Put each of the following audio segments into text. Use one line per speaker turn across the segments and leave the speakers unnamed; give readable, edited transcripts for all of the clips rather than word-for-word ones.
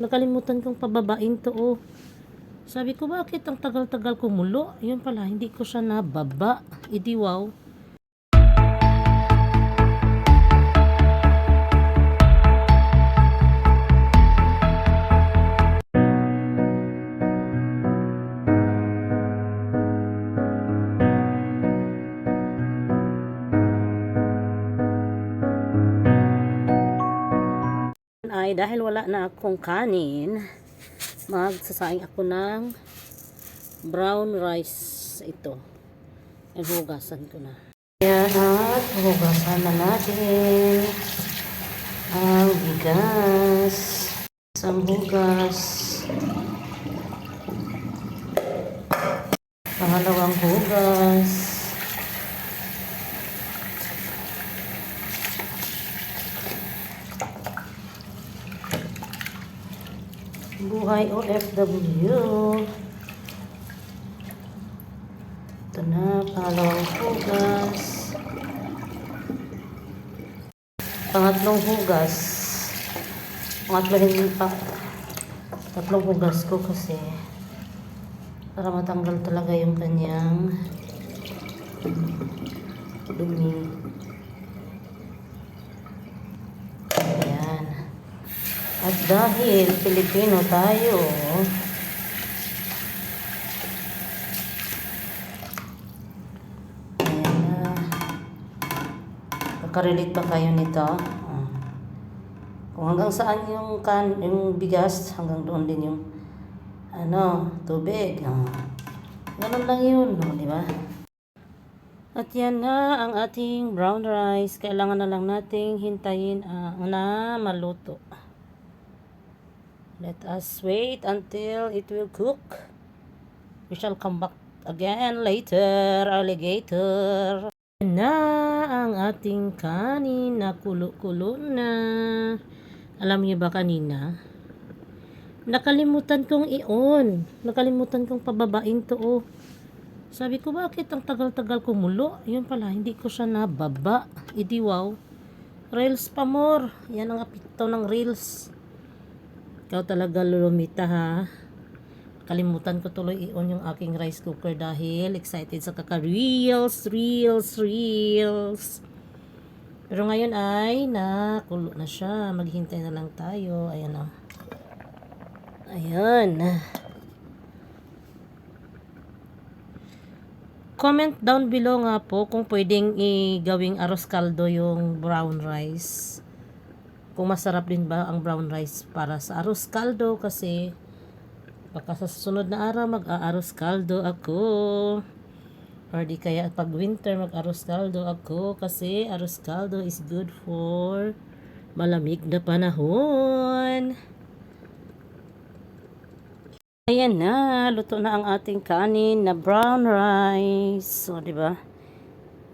Nakalimutan kong pababain to, oh. Sabi ko, bakit ang tagal-tagal kumulo? Yun pala, hindi ko siya nababa. Idi wow. Ay dahil wala na akong kanin, magsasaing ako ng brown rice. Ito, hugasan ko na. Yan, at hugasan na natin ang bigas. Isang hugas, pangalawang hugas, buhay OFW. Ito na, pangalawang hugas, pangatlong hugas, tatlong hugas ko kasi para matanggal talaga yung kanyang dumi. Ayan. At dahil Pilipino tayo, ayan na. Nakarelate ba kayo nito? Kung hanggang saan yung bigas, hanggang doon din yung tubig. Ganun lang yun, di ba? At yan na ang ating brown rice. Kailangan na lang nating hintayin na maluto. Let us wait until it will cook. We shall come back again later, alligator. Yan na ang ating kanin na kulo-kulo na. Alam niyo ba kanina? Nakalimutan kong i-on. Nakalimutan kong pababain to, oh. Sabi ko, bakit ang tagal-tagal kumulo? Yun pala, hindi ko siya nababa. Idi wow. Reels pa more. Yan ang apito ng reels. Ikaw talaga lulumita, ha. Kalimutan ko tuloy i-on yung aking rice cooker dahil excited sa kaka-reels. Pero ngayon ay nakulo na siya. Maghintay na lang tayo. Ayan, o. Ayan. Comment down below nga po kung pwedeng gawing arroz caldo yung brown rice. Kung masarap din ba ang brown rice para sa arroz caldo, kasi baka sa susunod na araw mag-arroz caldo ako. Or di kaya pag winter mag-arroz caldo ako, kasi arroz caldo is good for malamig na panahon. Ayan na, luto na ang ating kanin na brown rice. O, di ba?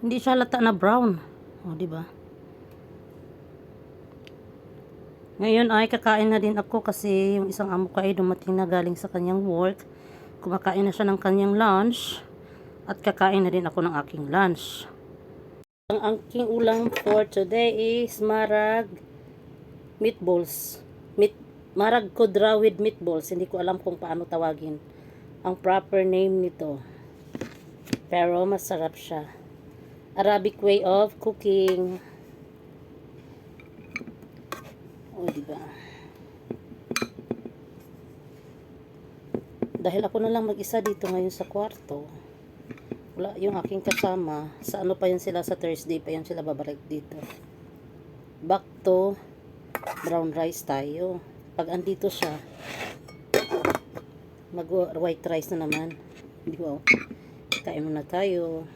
Hindi siya halata na brown. O, di ba? Ngayon ay kakain na din ako kasi yung isang amo ko ay dumating na galing sa kanyang work. Kumakain na siya ng kanyang lunch. At kakain na din ako ng aking lunch. Ang aking ulam for today is marag meatballs. Marag kodra with meatballs. Hindi ko alam kung paano tawagin ang proper name nito. Pero masarap siya. Arabic way of cooking. O, diba? Dahil ako na lang mag-isa dito ngayon sa kwarto. Wala yung aking kasama. Sa ano pa yun sila, sa Thursday pa yun sila babalik dito. Back to brown rice tayo. Pag andito siya, mag-white rice na naman. Hindi wow. Kain muna tayo.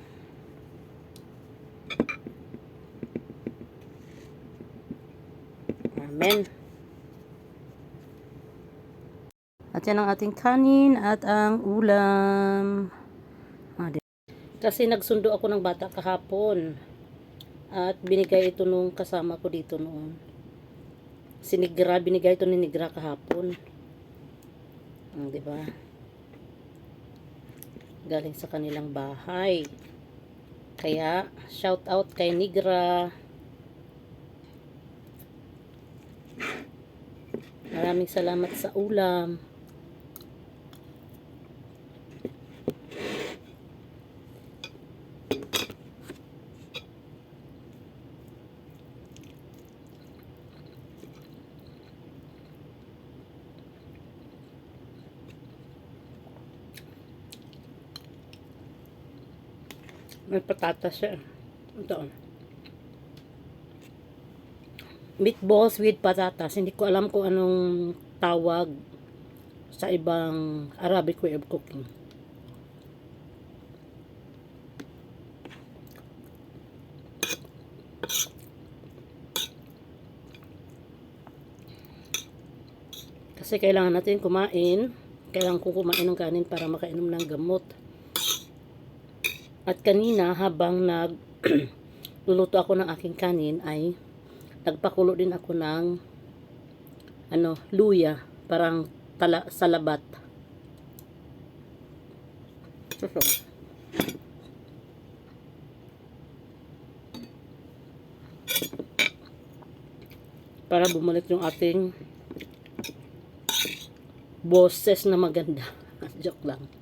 Amen. At yan ang ating kanin at ang ulam. Kasi nagsundo ako ng bata kahapon. At binigay ito nung kasama ko dito noon. Si Nigra, binigay ito ni Nigra kahapon. Diba? Galing sa kanilang bahay. Kaya, shout out kay Nigra. Maraming salamat sa ulam. May patatas siya. Ito. Meatballs with patatas. Hindi ko alam kung anong tawag sa ibang Arabic way of cooking. Kasi kailangan natin kumain. Kailangan ko kumain ng kanin para makainom ng gamot. At kanina habang luluto ako ng aking kanin ay nagpakulo din ako ng luya, parang salabat. Para bumalik yung ating boses na maganda. Joke lang.